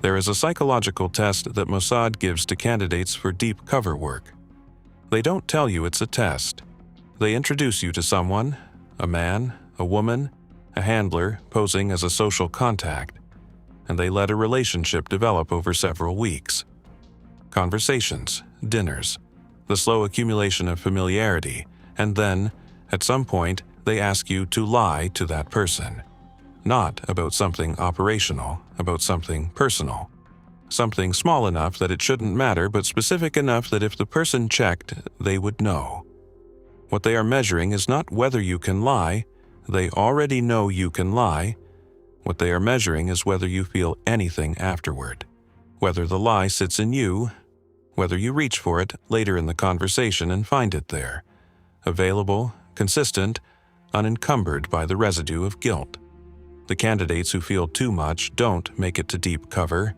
There is a psychological test that Mossad gives to candidates for deep cover work. They don't tell you it's a test. They introduce you to someone, a man, a woman, a handler posing as a social contact, and they let a relationship develop over several weeks. Conversations, dinners, the slow accumulation of familiarity, and then, at some point, they ask you to lie to that person. Not about something operational, about something personal. Something small enough that it shouldn't matter, but specific enough that if the person checked, they would know. What they are measuring is not whether you can lie. They already know you can lie. What they are measuring is whether you feel anything afterward. Whether the lie sits in you, whether you reach for it later in the conversation and find it there, available, consistent, unencumbered by the residue of guilt. The candidates who feel too much don't make it to deep cover.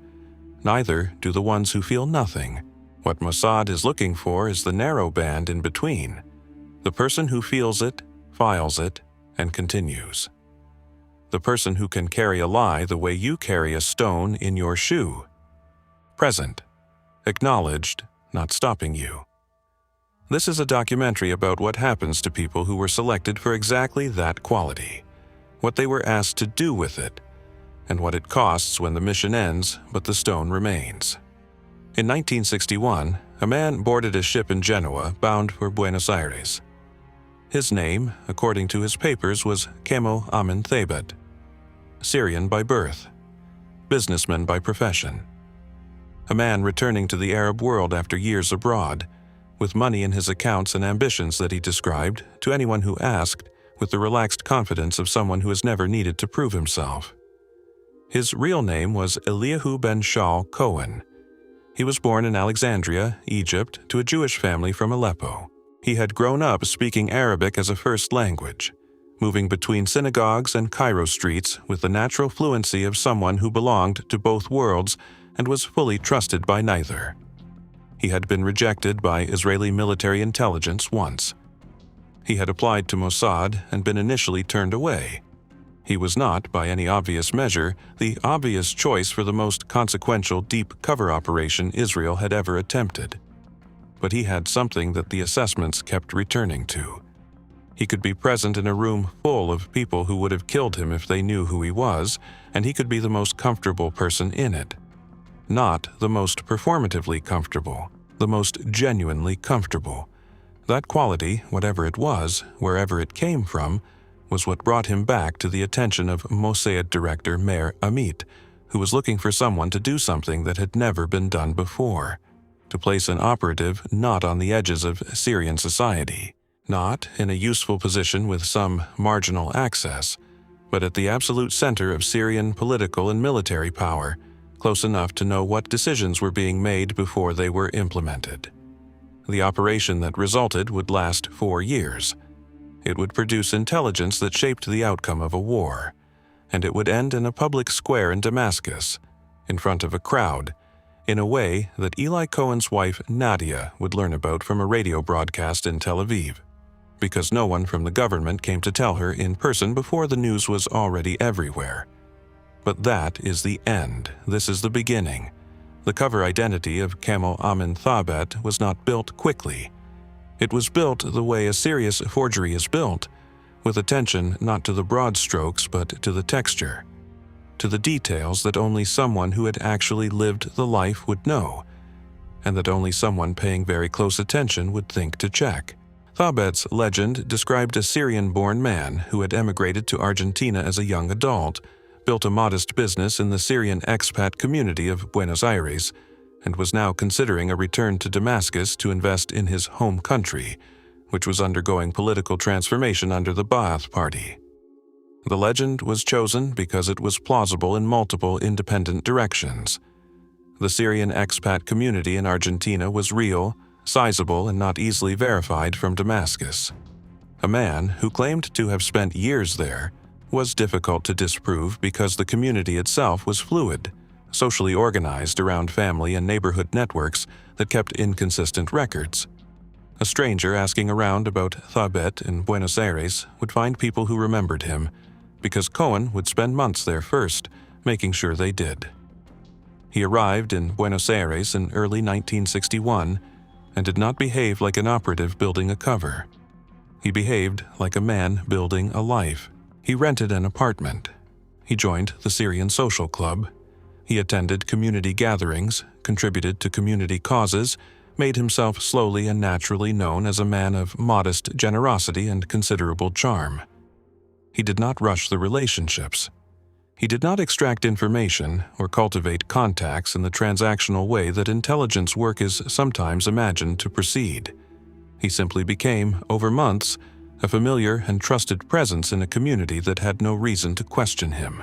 Neither do the ones who feel nothing. What Mossad is looking for is the narrow band in between. The person who feels it, files it, and continues. The person who can carry a lie the way you carry a stone in your shoe. Present. Acknowledged, not stopping you. This is a documentary about what happens to people who were selected for exactly that quality, what they were asked to do with it, and what it costs when the mission ends but the stone remains. In 1961, a man boarded a ship in Genoa bound for Buenos Aires. His name, according to his papers, was Kemo Amin Thabet, Syrian by birth, businessman by profession. A man returning to the Arab world after years abroad, with money in his accounts and ambitions that he described, to anyone who asked, with the relaxed confidence of someone who has never needed to prove himself. His real name was Eliyahu ben Shaul Cohen. He was born in Alexandria, Egypt, to a Jewish family from Aleppo. He had grown up speaking Arabic as a first language, moving between synagogues and Cairo streets with the natural fluency of someone who belonged to both worlds and was fully trusted by neither. He had been rejected by Israeli military intelligence once. He had applied to Mossad and been initially turned away. He was not, by any obvious measure, the obvious choice for the most consequential deep cover operation Israel had ever attempted. But he had something that the assessments kept returning to. He could be present in a room full of people who would have killed him if they knew who he was, and he could be the most comfortable person in it. Not the most performatively comfortable, the most genuinely comfortable. That quality, whatever it was, wherever it came from, was what brought him back to the attention of Mossad director Meir Amit, who was looking for someone to do something that had never been done before, to place an operative not on the edges of Syrian society, not in a useful position with some marginal access, but at the absolute center of Syrian political and military power, close enough to know what decisions were being made before they were implemented. The operation that resulted would last 4 years. It would produce intelligence that shaped the outcome of a war, and it would end in a public square in Damascus, in front of a crowd, in a way that Eli Cohen's wife Nadia would learn about from a radio broadcast in Tel Aviv, because no one from the government came to tell her in person before the news was already everywhere. But that is the end. This is the beginning. The cover identity of Kemo Amin Thabet was not built quickly. It was built the way a serious forgery is built, with attention not to the broad strokes but to the texture, to the details that only someone who had actually lived the life would know, and that only someone paying very close attention would think to check. Thabet's legend described a Syrian-born man who had emigrated to Argentina as a young adult, built a modest business in the Syrian expat community of Buenos Aires, and was now considering a return to Damascus to invest in his home country, which was undergoing political transformation under the Ba'ath Party. The legend was chosen because it was plausible in multiple independent directions. The Syrian expat community in Argentina was real, sizable, and not easily verified from Damascus. A man who claimed to have spent years there was difficult to disprove because the community itself was fluid, socially organized around family and neighborhood networks that kept inconsistent records. A stranger asking around about Thabet in Buenos Aires would find people who remembered him, because Cohen would spend months there first, making sure they did. He arrived in Buenos Aires in early 1961 and did not behave like an operative building a cover. He behaved like a man building a life. He rented an apartment. He joined the Syrian Social Club. He attended community gatherings, contributed to community causes, made himself slowly and naturally known as a man of modest generosity and considerable charm. He did not rush the relationships. He did not extract information or cultivate contacts in the transactional way that intelligence work is sometimes imagined to proceed. He simply became, over months, a familiar and trusted presence in a community that had no reason to question him.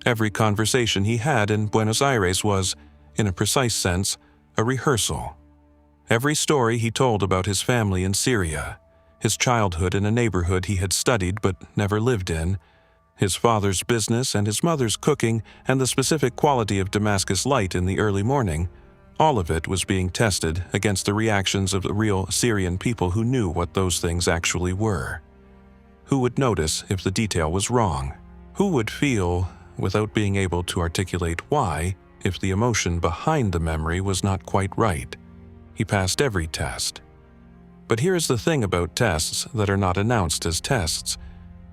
Every conversation he had in Buenos Aires was, in a precise sense, a rehearsal. Every story he told about his family in Syria, his childhood in a neighborhood he had studied but never lived in, his father's business and his mother's cooking, and the specific quality of Damascus light in the early morning, all of it was being tested against the reactions of the real Syrian people who knew what those things actually were. Who would notice if the detail was wrong? Who would feel, without being able to articulate why, if the emotion behind the memory was not quite right? He passed every test. But here is the thing about tests that are not announced as tests.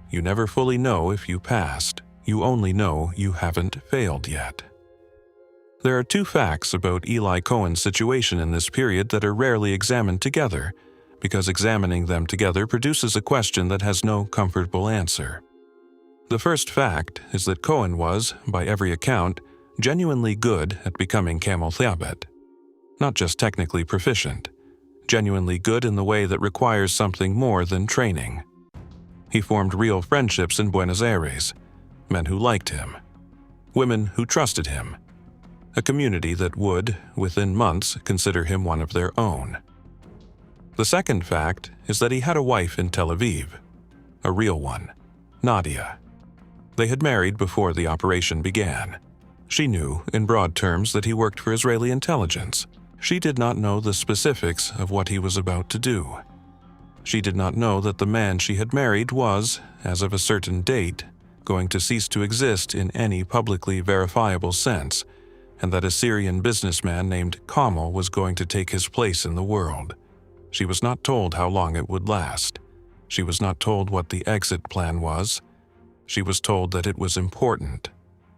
You never fully know if you passed. You only know you haven't failed yet. There are two facts about Eli Cohen's situation in this period that are rarely examined together, because examining them together produces a question that has no comfortable answer. The first fact is that Cohen was, by every account, genuinely good at becoming Camel Thabet. Not just technically proficient, genuinely good in the way that requires something more than training. He formed real friendships in Buenos Aires, men who liked him, women who trusted him, a community that would, within months, consider him one of their own. The second fact is that he had a wife in Tel Aviv, a real one, Nadia. They had married before the operation began. She knew, in broad terms, that he worked for Israeli intelligence. She did not know the specifics of what he was about to do. She did not know that the man she had married was, as of a certain date, going to cease to exist in any publicly verifiable sense, and that a Syrian businessman named Kamal was going to take his place in the world. She was not told how long it would last. She was not told what the exit plan was. She was told that it was important,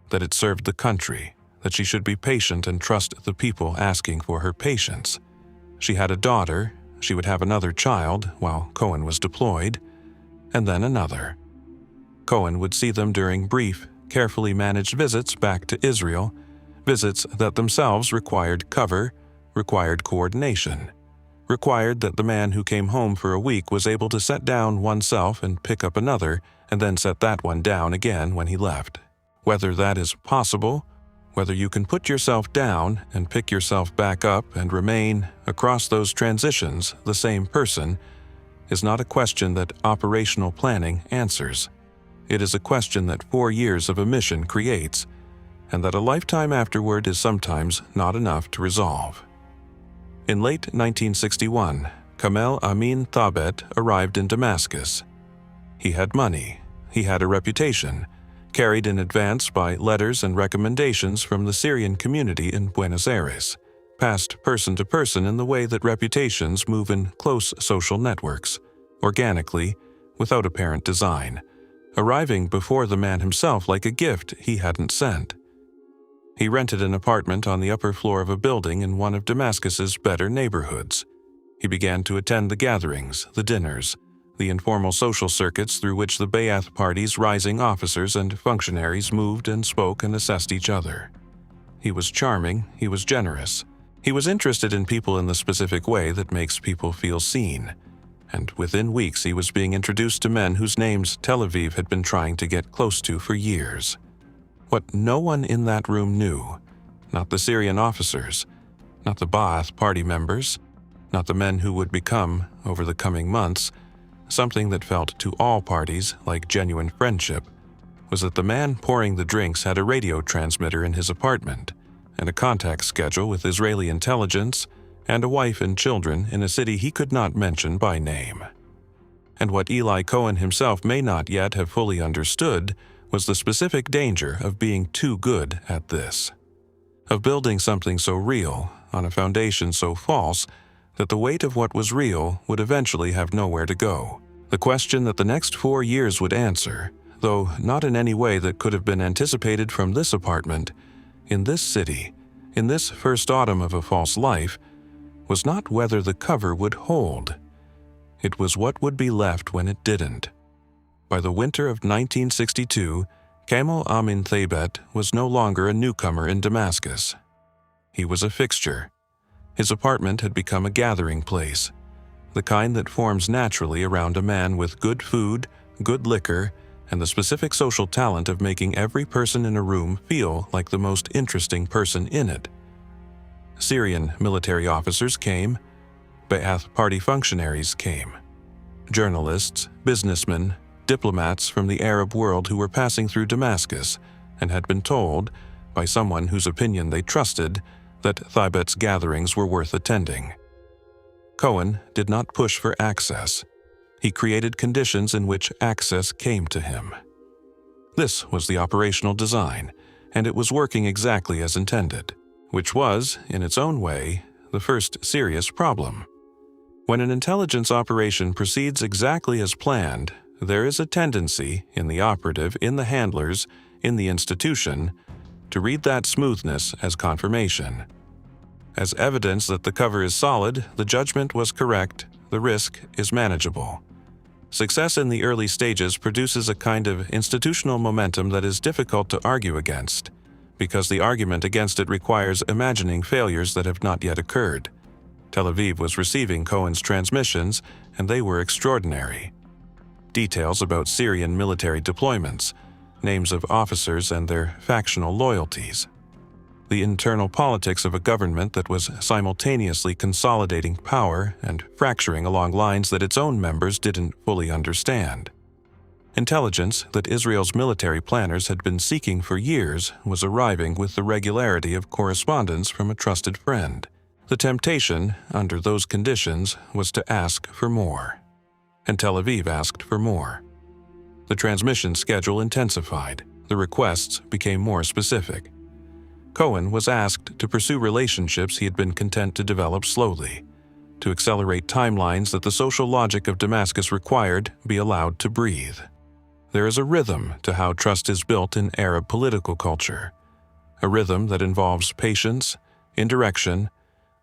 that it served the country, that she should be patient and trust the people asking for her patience. She had a daughter. She would have another child while Cohen was deployed, and then another. Cohen would see them during brief, carefully managed visits back to Israel, visits that themselves required cover, required coordination, required that the man who came home for a week was able to set down oneself and pick up another, and then set that one down again when he left. Whether that is possible, whether you can put yourself down and pick yourself back up and remain, across those transitions, the same person, is not a question that operational planning answers. It is a question that 4 years of a mission creates, and that a lifetime afterward is sometimes not enough to resolve. In late 1961, Kamel Amin Thabet arrived in Damascus. He had money. He had a reputation, carried in advance by letters and recommendations from the Syrian community in Buenos Aires, passed person to person in the way that reputations move in close social networks, organically, without apparent design, arriving before the man himself like a gift he hadn't sent. He rented an apartment on the upper floor of a building in one of Damascus's better neighborhoods. He began to attend the gatherings, the dinners, the informal social circuits through which the Ba'ath Party's rising officers and functionaries moved and spoke and assessed each other. He was charming, he was generous. He was interested in people in the specific way that makes people feel seen. And within weeks he was being introduced to men whose names Tel Aviv had been trying to get close to for years. What no one in that room knew, not the Syrian officers, not the Ba'ath Party members, not the men who would become, over the coming months, something that felt to all parties like genuine friendship, was that the man pouring the drinks had a radio transmitter in his apartment and a contact schedule with Israeli intelligence and a wife and children in a city he could not mention by name. And what Eli Cohen himself may not yet have fully understood was the specific danger of being too good at this, of building something so real on a foundation so false that the weight of what was real would eventually have nowhere to go. The question that the next 4 years would answer, though not in any way that could have been anticipated from this apartment, in this city, in this first autumn of a false life, was not whether the cover would hold. It was what would be left when it didn't. By the winter of 1962, Kamel Amin Thabet was no longer a newcomer in Damascus. He was a fixture. His apartment had become a gathering place, the kind that forms naturally around a man with good food, good liquor, and the specific social talent of making every person in a room feel like the most interesting person in it. Syrian military officers came. Ba'ath Party functionaries came. Journalists, businessmen, diplomats from the Arab world who were passing through Damascus and had been told, by someone whose opinion they trusted, that Thabet's gatherings were worth attending. Cohen did not push for access. He created conditions in which access came to him. This was the operational design, and it was working exactly as intended, which was, in its own way, the first serious problem. When an intelligence operation proceeds exactly as planned, there is a tendency in the operative, in the handlers, in the institution, to read that smoothness as confirmation. As evidence that the cover is solid, the judgment was correct, the risk is manageable. Success in the early stages produces a kind of institutional momentum that is difficult to argue against, because the argument against it requires imagining failures that have not yet occurred. Tel Aviv was receiving Cohen's transmissions, and they were extraordinary. Details about Syrian military deployments, names of officers and their factional loyalties. The internal politics of a government that was simultaneously consolidating power and fracturing along lines that its own members didn't fully understand. Intelligence that Israel's military planners had been seeking for years was arriving with the regularity of correspondence from a trusted friend. The temptation, under those conditions, was to ask for more. And Tel Aviv asked for more. The transmission schedule intensified. The requests became more specific. Cohen was asked to pursue relationships he had been content to develop slowly, to accelerate timelines that the social logic of Damascus required be allowed to breathe. There is a rhythm to how trust is built in Arab political culture, a rhythm that involves patience, indirection,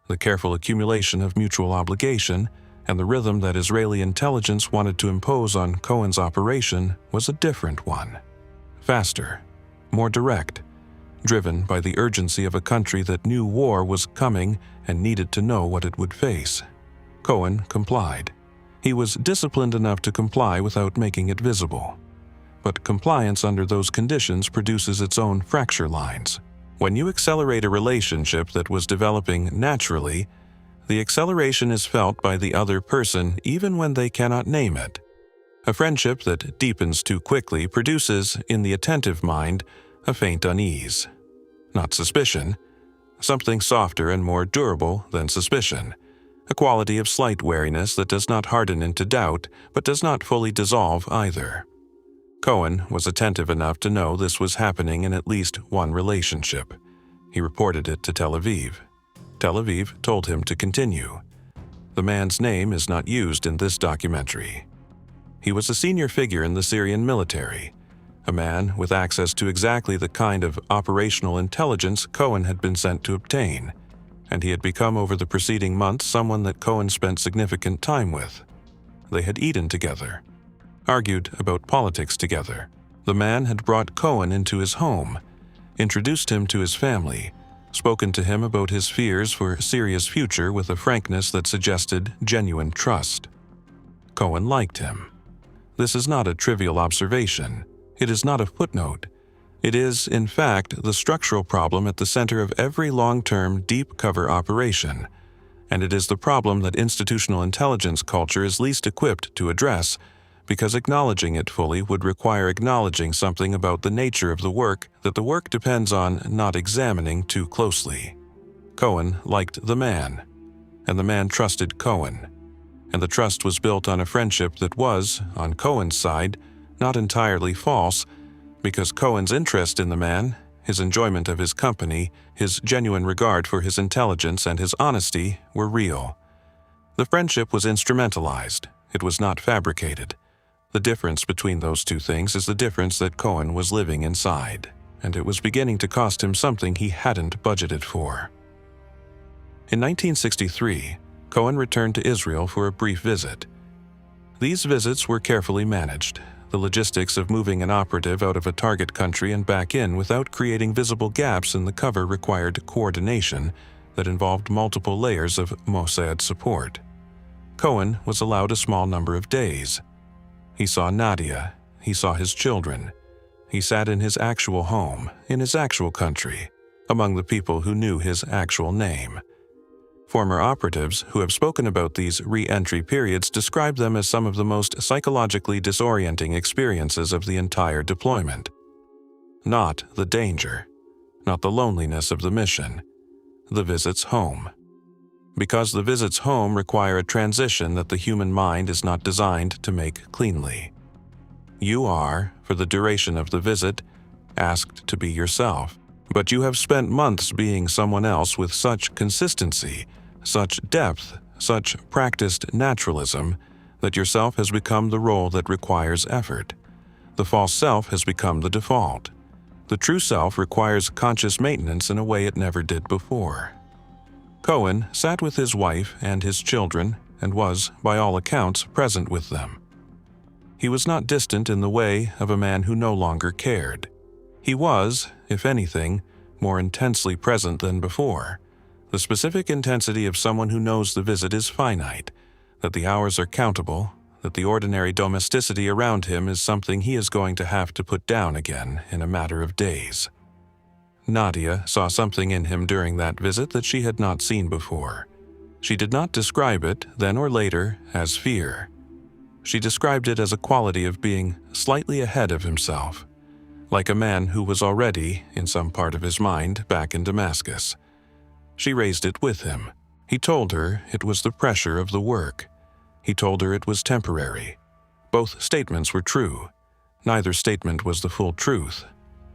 the careful accumulation of mutual obligation, and the rhythm that Israeli intelligence wanted to impose on Cohen's operation was a different one. Faster, more direct, driven by the urgency of a country that knew war was coming and needed to know what it would face. Cohen complied. He was disciplined enough to comply without making it visible. But compliance under those conditions produces its own fracture lines. When you accelerate a relationship that was developing naturally, the acceleration is felt by the other person even when they cannot name it. A friendship that deepens too quickly produces, in the attentive mind, a faint unease. Not suspicion, something softer and more durable than suspicion, a quality of slight wariness that does not harden into doubt but does not fully dissolve either. Cohen was attentive enough to know this was happening in at least one relationship. He reported it to Tel Aviv. Tel Aviv told him to continue. The man's name is not used in this documentary. He was a senior figure in the Syrian military, a man with access to exactly the kind of operational intelligence Cohen had been sent to obtain, and he had become over the preceding months someone that Cohen spent significant time with. They had eaten together, argued about politics together. The man had brought Cohen into his home, introduced him to his family, spoken to him about his fears for Syria's future with a frankness that suggested genuine trust. Cohen liked him. This is not a trivial observation. It is not a footnote. It is, in fact, the structural problem at the center of every long-term, deep cover operation, and it is the problem that institutional intelligence culture is least equipped to address, because acknowledging it fully would require acknowledging something about the nature of the work that the work depends on not examining too closely. Cohen liked the man, and the man trusted Cohen, and the trust was built on a friendship that was, on Cohen's side, not entirely false, because Cohen's interest in the man, his enjoyment of his company, his genuine regard for his intelligence and his honesty were real. The friendship was instrumentalized. It was not fabricated. The difference between those two things is the difference that Cohen was living inside, and it was beginning to cost him something he hadn't budgeted for. In 1963, Cohen returned to Israel for a brief visit. These visits were carefully managed. The logistics of moving an operative out of a target country and back in without creating visible gaps in the cover required coordination that involved multiple layers of Mossad support. Cohen was allowed a small number of days. He saw Nadia. He saw his children. He sat in his actual home, in his actual country, among the people who knew his actual name. Former operatives who have spoken about these re-entry periods describe them as some of the most psychologically disorienting experiences of the entire deployment. Not the danger, not the loneliness of the mission, the visits home. Because the visits home require a transition that the human mind is not designed to make cleanly. You are, for the duration of the visit, asked to be yourself, but you have spent months being someone else with such consistency, such depth, such practiced naturalism, that yourself has become the role that requires effort. The false self has become the default. The true self requires conscious maintenance in a way it never did before. Cohen sat with his wife and his children and was, by all accounts, present with them. He was not distant in the way of a man who no longer cared. He was, if anything, more intensely present than before. The specific intensity of someone who knows the visit is finite, that the hours are countable, that the ordinary domesticity around him is something he is going to have to put down again in a matter of days. Nadia saw something in him during that visit that she had not seen before. She did not describe it, then or later, as fear. She described it as a quality of being slightly ahead of himself, like a man who was already, in some part of his mind, back in Damascus. She raised it with him. He told her it was the pressure of the work. He told her it was temporary. Both statements were true. Neither statement was the full truth.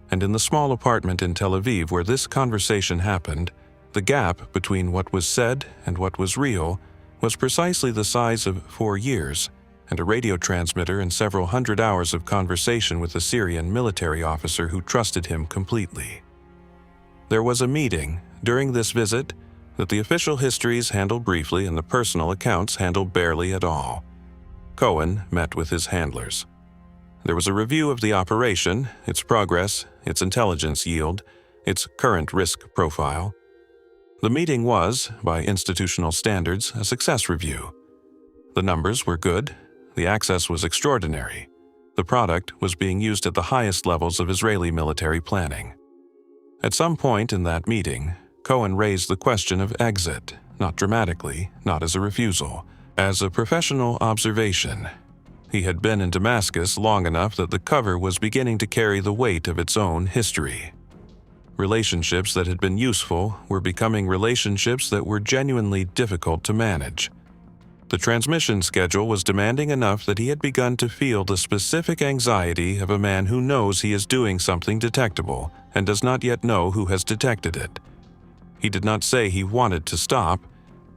And in the small apartment in Tel Aviv where this conversation happened, the gap between what was said and what was real was precisely the size of 4 years, and a radio transmitter and several hundred hours of conversation with a Syrian military officer who trusted him completely. There was a meeting during this visit that the official histories handle briefly and the personal accounts handle barely at all. Cohen met with his handlers. There was a review of the operation, its progress, its intelligence yield, its current risk profile. The meeting was, by institutional standards, a success review. The numbers were good. The access was extraordinary. The product was being used at the highest levels of Israeli military planning. At some point in that meeting, Cohen raised the question of exit, not dramatically, not as a refusal, as a professional observation. He had been in Damascus long enough that the cover was beginning to carry the weight of its own history. Relationships that had been useful were becoming relationships that were genuinely difficult to manage. The transmission schedule was demanding enough that he had begun to feel the specific anxiety of a man who knows he is doing something detectable and does not yet know who has detected it. He did not say he wanted to stop.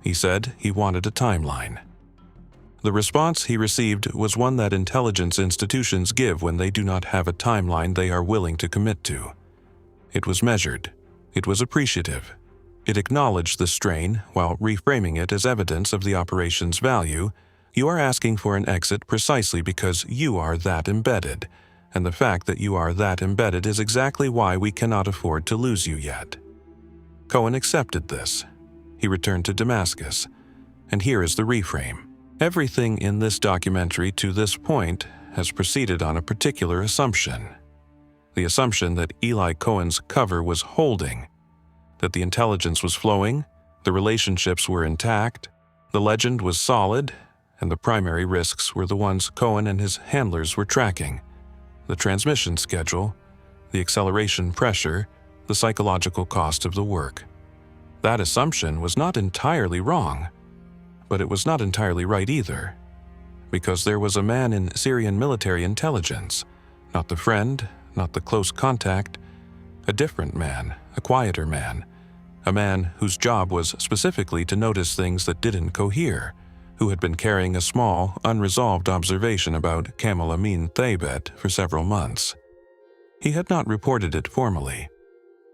He said he wanted a timeline. The response he received was one that intelligence institutions give when they do not have a timeline they are willing to commit to. It was measured. It was appreciative. It acknowledged the strain while reframing it as evidence of the operation's value. You are asking for an exit precisely because you are that embedded, and the fact that you are that embedded is exactly why we cannot afford to lose you yet. Cohen accepted this. He returned to Damascus, and here is the reframe. Everything in this documentary to this point has proceeded on a particular assumption. The assumption that Eli Cohen's cover was holding, that the intelligence was flowing, the relationships were intact, the legend was solid, and the primary risks were the ones Cohen and his handlers were tracking: the transmission schedule, the acceleration pressure, the psychological cost of the work. That assumption was not entirely wrong, but it was not entirely right either, because there was a man in Syrian military intelligence, not the friend, not the close contact, A different man, a quieter man, a man whose job was specifically to notice things that didn't cohere, who had been carrying a small, unresolved observation about Kamel Amin Thaybet for several months. He had not reported it formally.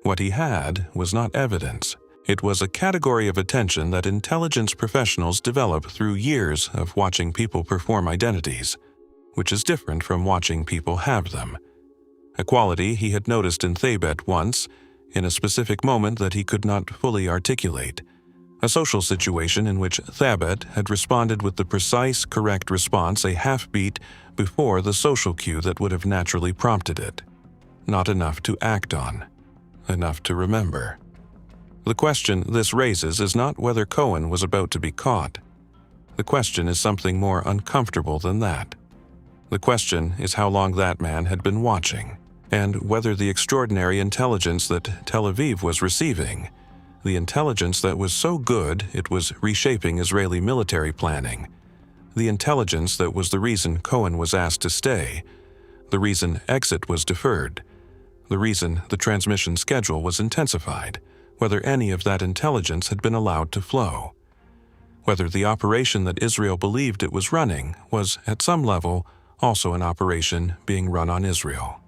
What he had was not evidence. It was a category of attention that intelligence professionals develop through years of watching people perform identities, which is different from watching people have them. A quality he had noticed in Thaybet once, in a specific moment that he could not fully articulate. A social situation in which Thaybet had responded with the precise, correct response a half-beat before the social cue that would have naturally prompted it. Not enough to act on. Enough to remember. The question this raises is not whether Cohen was about to be caught. The question is something more uncomfortable than that. The question is how long that man had been watching, and whether the extraordinary intelligence that Tel Aviv was receiving, the intelligence that was so good it was reshaping Israeli military planning, the intelligence that was the reason Cohen was asked to stay, the reason exit was deferred, the reason the transmission schedule was intensified, whether any of that intelligence had been allowed to flow, whether the operation that Israel believed it was running was, at some level, also an operation being run on Israel.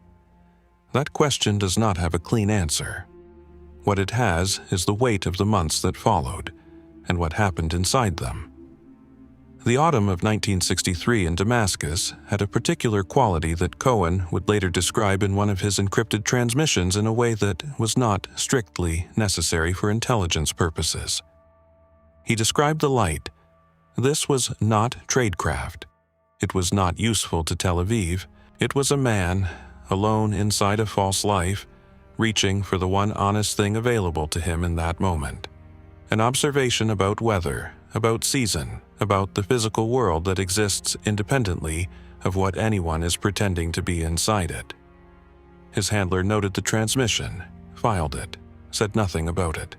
That question does not have a clean answer. What it has is the weight of the months that followed, and what happened inside them. The autumn of 1963 in Damascus had a particular quality that Cohen would later describe in one of his encrypted transmissions in a way that was not strictly necessary for intelligence purposes. He described the light. This was not tradecraft. It was not useful to Tel Aviv. It was a man, alone inside a false life, reaching for the one honest thing available to him in that moment. An observation about weather, about season, about the physical world that exists independently of what anyone is pretending to be inside it. His handler noted the transmission, filed it, said nothing about it.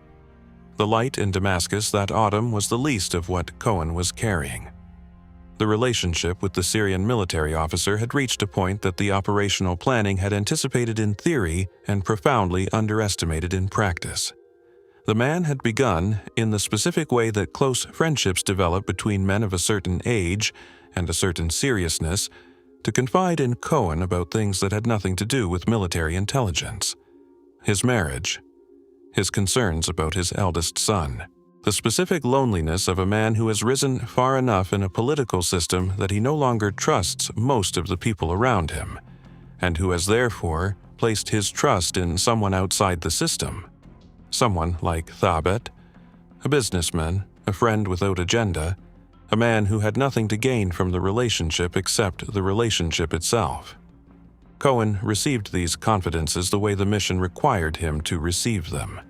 The light in Damascus that autumn was the least of what Cohen was carrying. The relationship with the Syrian military officer had reached a point that the operational planning had anticipated in theory and profoundly underestimated in practice. The man had begun, in the specific way that close friendships develop between men of a certain age and a certain seriousness, to confide in Cohen about things that had nothing to do with military intelligence. His marriage, his concerns about his eldest son, the specific loneliness of a man who has risen far enough in a political system that he no longer trusts most of the people around him, and who has therefore placed his trust in someone outside the system. Someone like Thaybet, a businessman, a friend without agenda, a man who had nothing to gain from the relationship except the relationship itself. Cohen received these confidences the way the mission required him to receive them,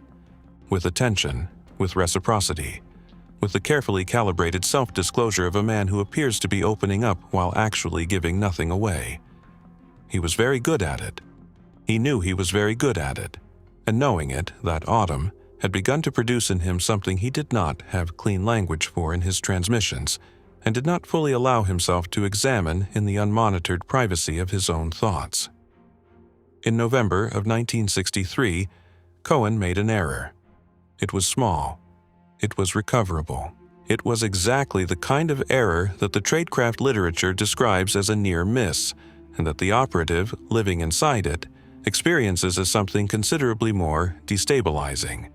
with attention, with reciprocity, with the carefully calibrated self-disclosure of a man who appears to be opening up while actually giving nothing away. He was very good at it. He knew he was very good at it. And knowing it, that autumn, had begun to produce in him something he did not have clean language for in his transmissions, and did not fully allow himself to examine in the unmonitored privacy of his own thoughts. In November of 1963, Cohen made an error. It was small. It was recoverable. It was exactly the kind of error that the tradecraft literature describes as a near miss, and that the operative, living inside it, experiences as something considerably more destabilizing.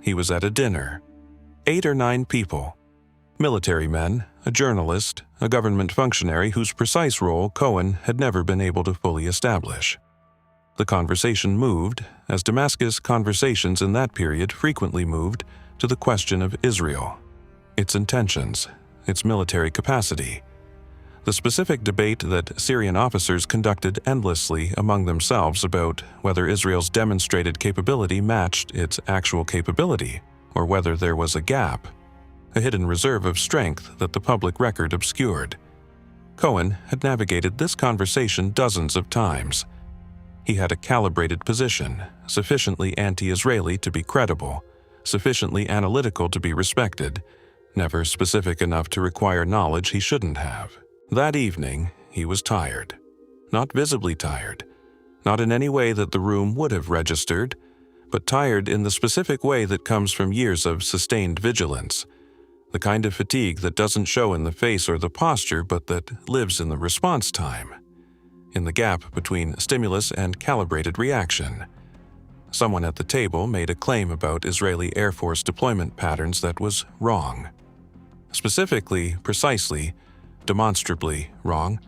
He was at a dinner. 8 or 9 people. Military men, a journalist, a government functionary whose precise role Cohen had never been able to fully establish. The conversation moved, as Damascus conversations in that period frequently moved, to the question of Israel, its intentions, its military capacity. The specific debate that Syrian officers conducted endlessly among themselves about whether Israel's demonstrated capability matched its actual capability, or whether there was a gap, a hidden reserve of strength that the public record obscured. Cohen had navigated this conversation dozens of times. He had a calibrated position, sufficiently anti-Israeli to be credible, sufficiently analytical to be respected, never specific enough to require knowledge he shouldn't have. That evening, he was tired. Not visibly tired. not in any way that the room would have registered, but tired in the specific way that comes from years of sustained vigilance, the kind of fatigue that doesn't show in the face or the posture but that lives in the response time, in the gap between stimulus and calibrated reaction. Someone at the table made a claim about Israeli Air Force deployment patterns that was wrong. Specifically, precisely, demonstrably wrong.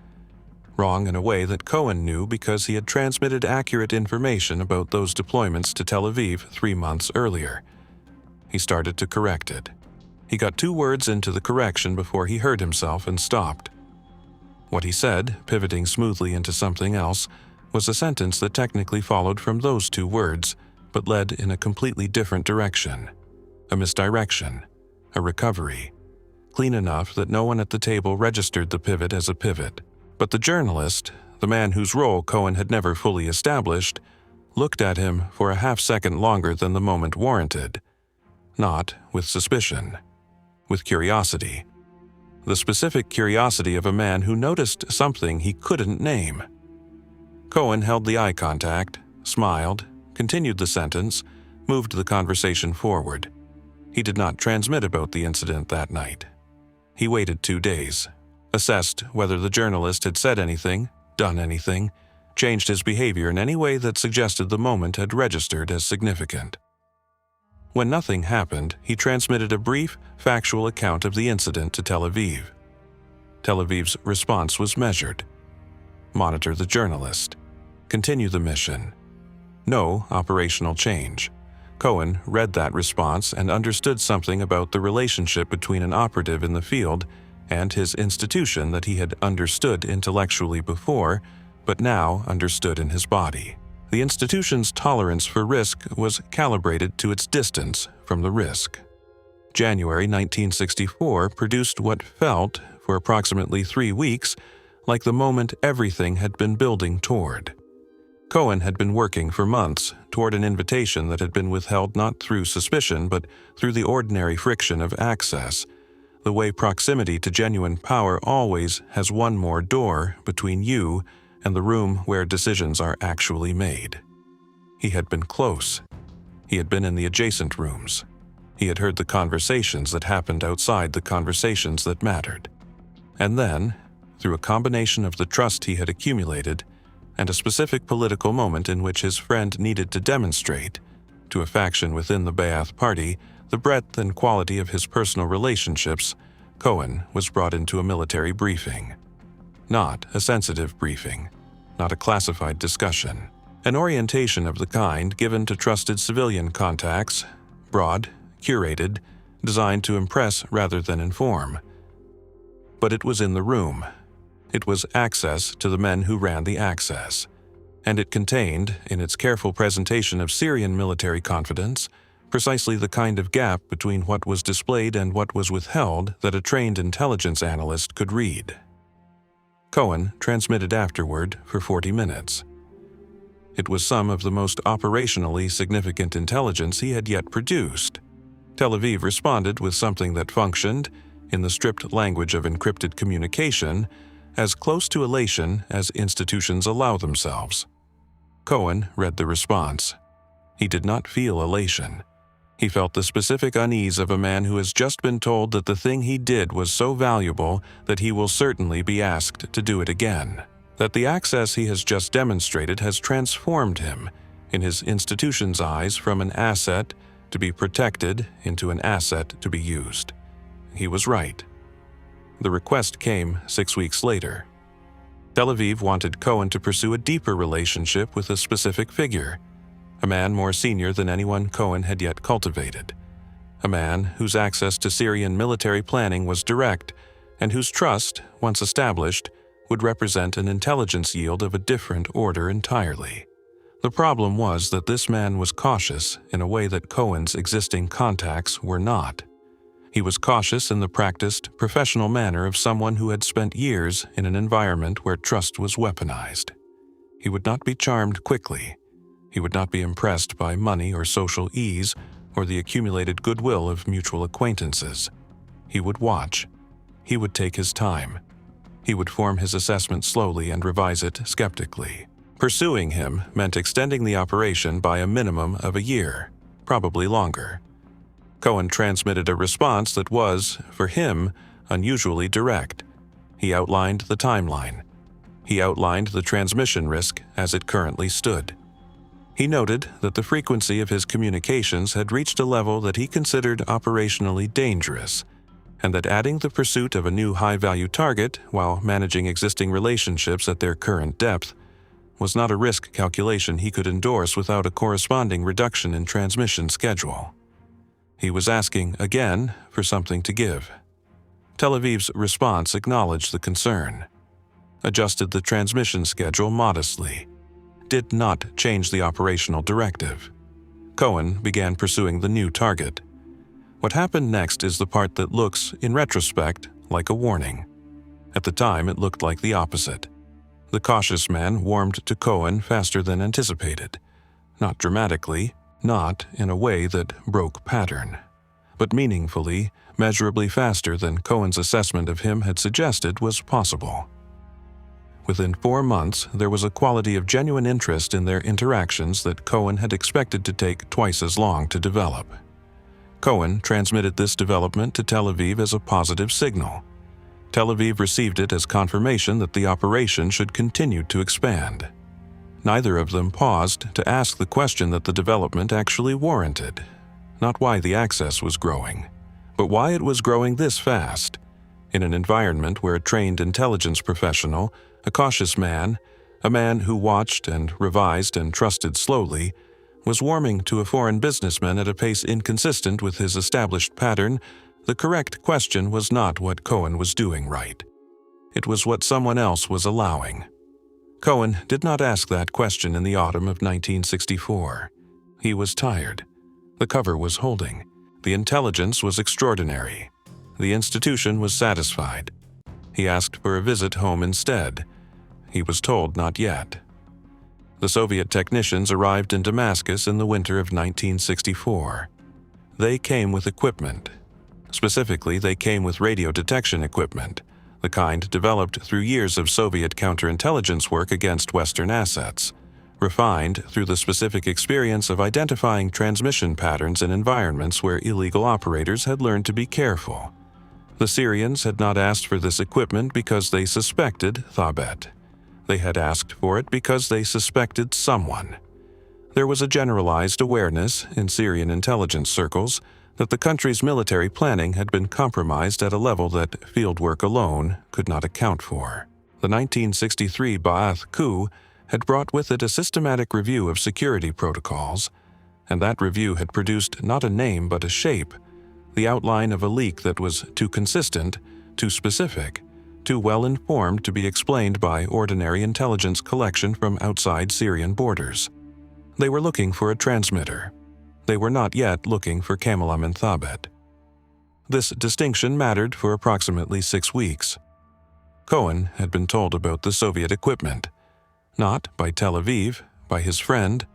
Wrong in a way that Cohen knew because he had transmitted accurate information about those deployments to Tel Aviv 3 months earlier. He started to correct it. He got 2 words into the correction before he heard himself and stopped. What he said, pivoting smoothly into something else, was a sentence that technically followed from those 2 words, but led in a completely different direction. A misdirection. A recovery. Clean enough that no one at the table registered the pivot as a pivot. But the journalist, the man whose role Cohen had never fully established, looked at him for a half-second longer than the moment warranted. Not with suspicion. With curiosity. The specific curiosity of a man who noticed something he couldn't name. Cohen held the eye contact, smiled, continued the sentence, moved the conversation forward. He did not transmit about the incident that night. He waited 2 days, assessed whether the journalist had said anything, done anything, changed his behavior in any way that suggested the moment had registered as significant. When nothing happened, he transmitted a brief, factual account of the incident to Tel Aviv. Tel Aviv's response was measured. Monitor the journalist. Continue the mission. No operational change. Cohen read that response and understood something about the relationship between an operative in the field and his institution that he had understood intellectually before, but now understood in his body. The institution's tolerance for risk was calibrated to its distance from the risk. January 1964 produced what felt, for approximately 3 weeks, like the moment everything had been building toward. Cohen had been working for months toward an invitation that had been withheld not through suspicion but through the ordinary friction of access, the way proximity to genuine power always has one more door between you and the room where decisions are actually made. He had been close. He had been in the adjacent rooms. He had heard the conversations that happened outside the conversations that mattered. And then, through a combination of the trust he had accumulated and a specific political moment in which his friend needed to demonstrate, to a faction within the Ba'ath Party, the breadth and quality of his personal relationships, Cohen was brought into a military briefing. Not a sensitive briefing, not a classified discussion. An orientation of the kind given to trusted civilian contacts, broad, curated, designed to impress rather than inform. But it was in the room. It was access to the men who ran the access. And it contained, in its careful presentation of Syrian military confidence, precisely the kind of gap between what was displayed and what was withheld that a trained intelligence analyst could read. Cohen transmitted afterward for 40 minutes. It was some of the most operationally significant intelligence he had yet produced. Tel Aviv responded with something that functioned, in the stripped language of encrypted communication, as close to elation as institutions allow themselves. Cohen read the response. He did not feel elation. He felt the specific unease of a man who has just been told that the thing he did was so valuable that he will certainly be asked to do it again, that the access he has just demonstrated has transformed him, in his institution's eyes, from an asset to be protected into an asset to be used. He was right. The request came 6 weeks later. Tel Aviv wanted Cohen to pursue a deeper relationship with a specific figure, a man more senior than anyone Cohen had yet cultivated, a man whose access to Syrian military planning was direct and whose trust, once established, would represent an intelligence yield of a different order entirely. The problem was that this man was cautious in a way that Cohen's existing contacts were not. He was cautious in the practiced, professional manner of someone who had spent years in an environment where trust was weaponized. He would not be charmed quickly. He would not be impressed by money or social ease or the accumulated goodwill of mutual acquaintances. He would watch. He would take his time. He would form his assessment slowly and revise it skeptically. Pursuing him meant extending the operation by a minimum of a year, probably longer. Cohen transmitted a response that was, for him, unusually direct. He outlined the timeline. He outlined the transmission risk as it currently stood. He noted that the frequency of his communications had reached a level that he considered operationally dangerous, and that adding the pursuit of a new high-value target while managing existing relationships at their current depth was not a risk calculation he could endorse without a corresponding reduction in transmission schedule. He was asking, again, for something to give. Tel Aviv's response acknowledged the concern, adjusted the transmission schedule modestly, did not change the operational directive. Cohen began pursuing the new target. What happened next is the part that looks, in retrospect, like a warning. At the time, it looked like the opposite. The cautious man warmed to Cohen faster than anticipated. Not dramatically, not in a way that broke pattern, but meaningfully, measurably faster than Cohen's assessment of him had suggested was possible. Within 4 months, there was a quality of genuine interest in their interactions that Cohen had expected to take twice as long to develop. Cohen transmitted this development to Tel Aviv as a positive signal. Tel Aviv received it as confirmation that the operation should continue to expand. Neither of them paused to ask the question that the development actually warranted. Not why the access was growing, but why it was growing this fast. In an environment where a trained intelligence professional, a cautious man, a man who watched and revised and trusted slowly, was warming to a foreign businessman at a pace inconsistent with his established pattern, the correct question was not what Cohen was doing right. It was what someone else was allowing. Cohen did not ask that question in the autumn of 1964. He was tired. The cover was holding. The intelligence was extraordinary. The institution was satisfied. He asked for a visit home instead. He was told not yet. The Soviet technicians arrived in Damascus in the winter of 1964. They came with equipment. Specifically, they came with radio detection equipment, the kind developed through years of Soviet counterintelligence work against Western assets, refined through the specific experience of identifying transmission patterns in environments where illegal operators had learned to be careful. The Syrians had not asked for this equipment because they suspected Thabet. They had asked for it because they suspected someone. There was a generalized awareness in Syrian intelligence circles that the country's military planning had been compromised at a level that fieldwork alone could not account for. The 1963 Ba'ath coup had brought with it a systematic review of security protocols, and that review had produced not a name but a shape, the outline of a leak that was too consistent, too specific, too well-informed to be explained by ordinary intelligence collection from outside Syrian borders. They were looking for a transmitter. They were not yet looking for Kamelam and Thabet. This distinction mattered for approximately 6 weeks. Cohen had been told about the Soviet equipment, not by Tel Aviv, by his friend.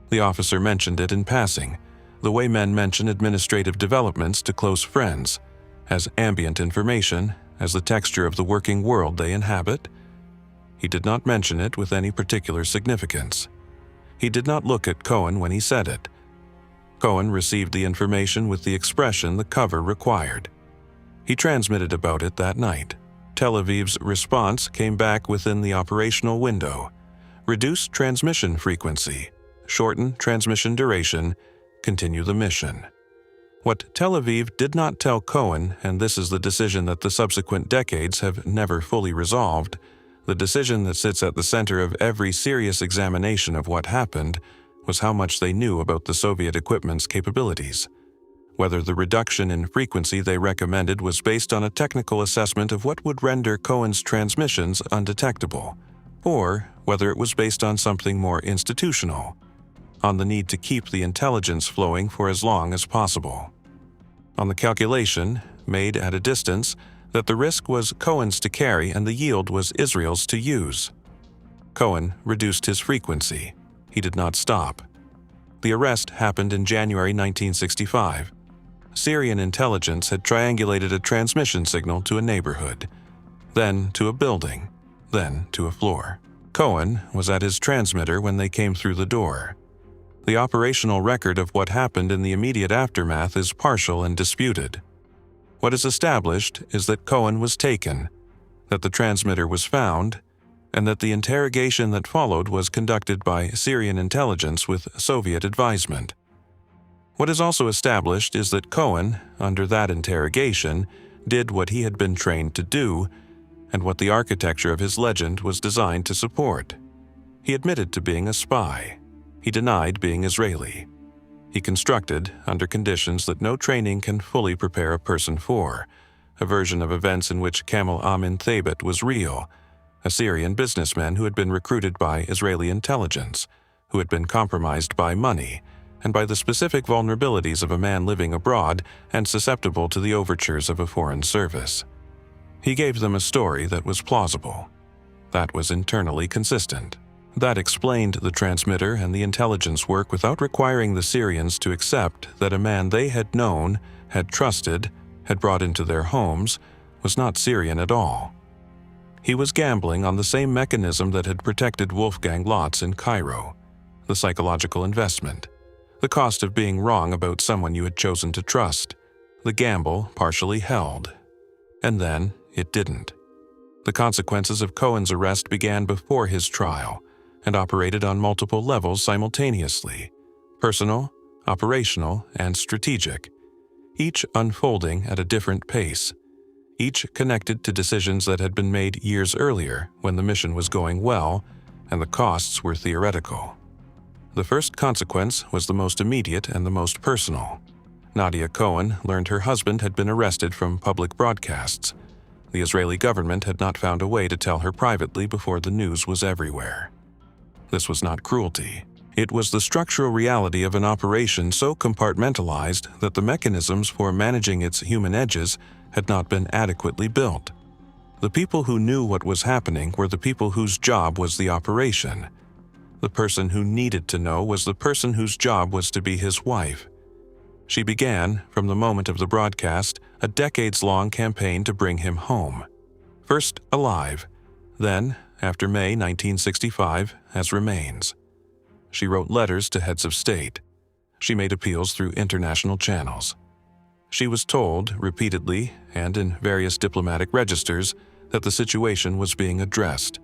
The officer mentioned it in passing, the way men mention administrative developments to close friends, as ambient information, as the texture of the working world they inhabit. He did not mention it with any particular significance. He did not look at Cohen when he said it. Cohen received the information with the expression the cover required. He transmitted about it that night. Tel Aviv's response came back within the operational window. Reduce transmission frequency, shorten transmission duration, continue the mission. What Tel Aviv did not tell Cohen, and this is the decision that the subsequent decades have never fully resolved, the decision that sits at the center of every serious examination of what happened, was how much they knew about the Soviet equipment's capabilities. Whether the reduction in frequency they recommended was based on a technical assessment of what would render Cohen's transmissions undetectable, or whether it was based on something more institutional, on the need to keep the intelligence flowing for as long as possible. On the calculation, made at a distance, that the risk was Cohen's to carry and the yield was Israel's to use. Cohen reduced his frequency. He did not stop. The arrest happened in January 1965. Syrian intelligence had triangulated a transmission signal to a neighborhood, then to a building, then to a floor. Cohen was at his transmitter when they came through the door. The operational record of what happened in the immediate aftermath is partial and disputed. What is established is that Cohen was taken, that the transmitter was found, and that the interrogation that followed was conducted by Syrian intelligence with Soviet advisement. What is also established is that Cohen, under that interrogation, did what he had been trained to do, and what the architecture of his legend was designed to support. He admitted to being a spy. He denied being Israeli. He constructed, under conditions that no training can fully prepare a person for, a version of events in which Kamel Amin Thabit was real, a Syrian businessman who had been recruited by Israeli intelligence, who had been compromised by money, and by the specific vulnerabilities of a man living abroad and susceptible to the overtures of a foreign service. He gave them a story that was plausible, that was internally consistent, that explained the transmitter and the intelligence work without requiring the Syrians to accept that a man they had known, had trusted, had brought into their homes, was not Syrian at all. He was gambling on the same mechanism that had protected Wolfgang Lotz in Cairo, the psychological investment, the cost of being wrong about someone you had chosen to trust. The gamble partially held. And then it didn't. The consequences of Cohen's arrest began before his trial and operated on multiple levels simultaneously: personal, operational, and strategic, each unfolding at a different pace, each connected to decisions that had been made years earlier when the mission was going well and the costs were theoretical. The first consequence was the most immediate and the most personal. Nadia Cohen learned her husband had been arrested from public broadcasts. The Israeli government had not found a way to tell her privately before the news was everywhere. This was not cruelty. It was the structural reality of an operation so compartmentalized that the mechanisms for managing its human edges had not been adequately built. The people who knew what was happening were the people whose job was the operation. The person who needed to know was the person whose job was to be his wife. She began, from the moment of the broadcast, a decades-long campaign to bring him home. First alive, then, after May 1965, as remains. She wrote letters to heads of state. She made appeals through international channels. She was told, repeatedly, and in various diplomatic registers, that the situation was being addressed,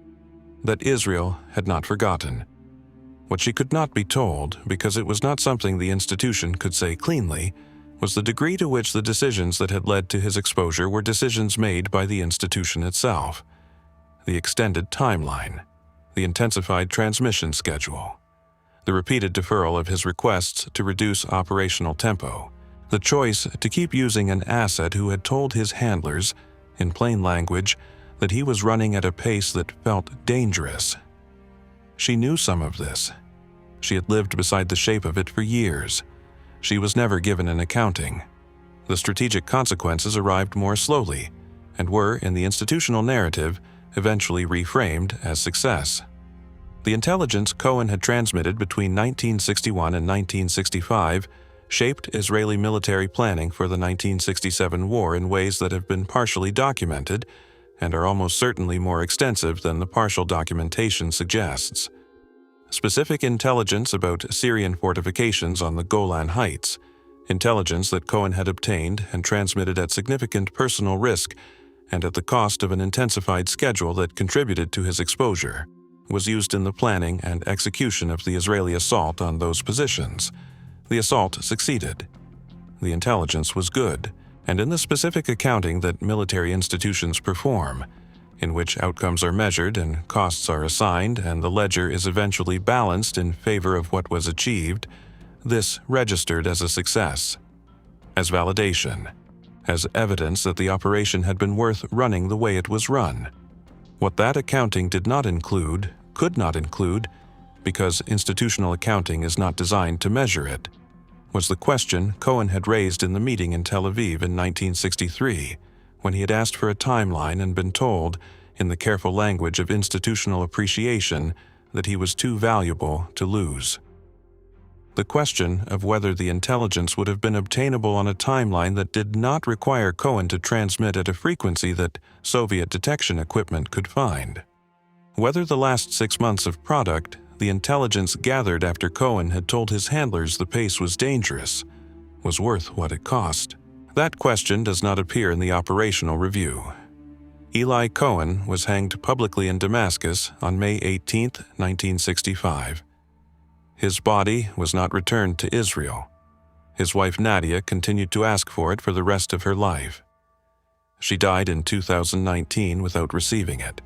that Israel had not forgotten. What she could not be told, because it was not something the institution could say cleanly, was the degree to which the decisions that had led to his exposure were decisions made by the institution itself. The extended timeline, the intensified transmission schedule, the repeated deferral of his requests to reduce operational tempo, the choice to keep using an asset who had told his handlers, in plain language, that he was running at a pace that felt dangerous. She knew some of this. She had lived beside the shape of it for years. She was never given an accounting. The strategic consequences arrived more slowly and were, in the institutional narrative, eventually reframed as success. The intelligence Cohen had transmitted between 1961 and 1965 shaped Israeli military planning for the 1967 war in ways that have been partially documented and are almost certainly more extensive than the partial documentation suggests. Specific intelligence about Syrian fortifications on the Golan Heights, intelligence that Cohen had obtained and transmitted at significant personal risk and at the cost of an intensified schedule that contributed to his exposure, was used in the planning and execution of the Israeli assault on those positions. The assault succeeded. The intelligence was good, and in the specific accounting that military institutions perform, in which outcomes are measured and costs are assigned and the ledger is eventually balanced in favor of what was achieved, this registered as a success, as validation, as evidence that the operation had been worth running the way it was run. What that accounting did not include, could not include, because institutional accounting is not designed to measure it, was the question Cohen had raised in the meeting in Tel Aviv in 1963, when he had asked for a timeline and been told, in the careful language of institutional appreciation, that he was too valuable to lose. The question of whether the intelligence would have been obtainable on a timeline that did not require Cohen to transmit at a frequency that Soviet detection equipment could find. Whether the last 6 months of product, the intelligence gathered after Cohen had told his handlers the pace was dangerous, was worth what it cost. That question does not appear in the operational review. Eli Cohen was hanged publicly in Damascus on May 18, 1965. His body was not returned to Israel. His wife Nadia continued to ask for it for the rest of her life. She died in 2019 without receiving it.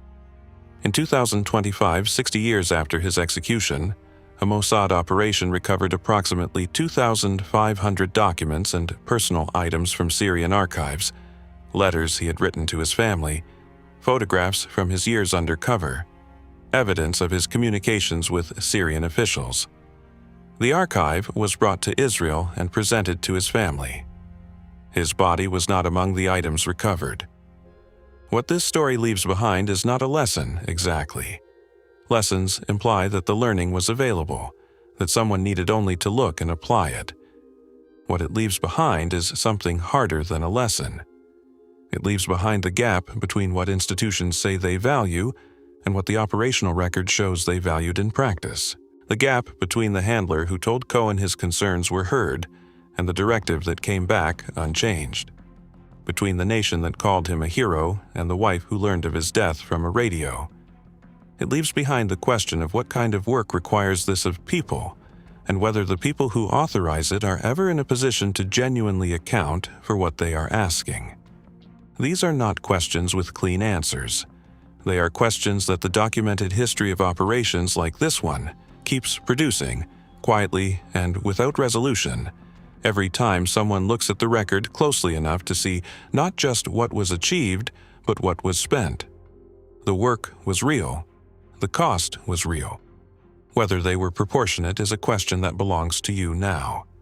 In 2025, 60 years after his execution, a Mossad operation recovered approximately 2,500 documents and personal items from Syrian archives, letters he had written to his family, photographs from his years undercover, evidence of his communications with Syrian officials. The archive was brought to Israel and presented to his family. His body was not among the items recovered. What this story leaves behind is not a lesson exactly. Lessons imply that the learning was available, that someone needed only to look and apply it. What it leaves behind is something harder than a lesson. It leaves behind the gap between what institutions say they value and what the operational record shows they valued in practice. The gap between the handler who told Cohen his concerns were heard and the directive that came back unchanged. Between the nation that called him a hero and the wife who learned of his death from a radio. It leaves behind the question of what kind of work requires this of people, and whether the people who authorize it are ever in a position to genuinely account for what they are asking. These are not questions with clean answers. They are questions that the documented history of operations like this one keeps producing, quietly and without resolution, every time someone looks at the record closely enough to see not just what was achieved, but what was spent. The work was real. The cost was real. Whether they were proportionate is a question that belongs to you now.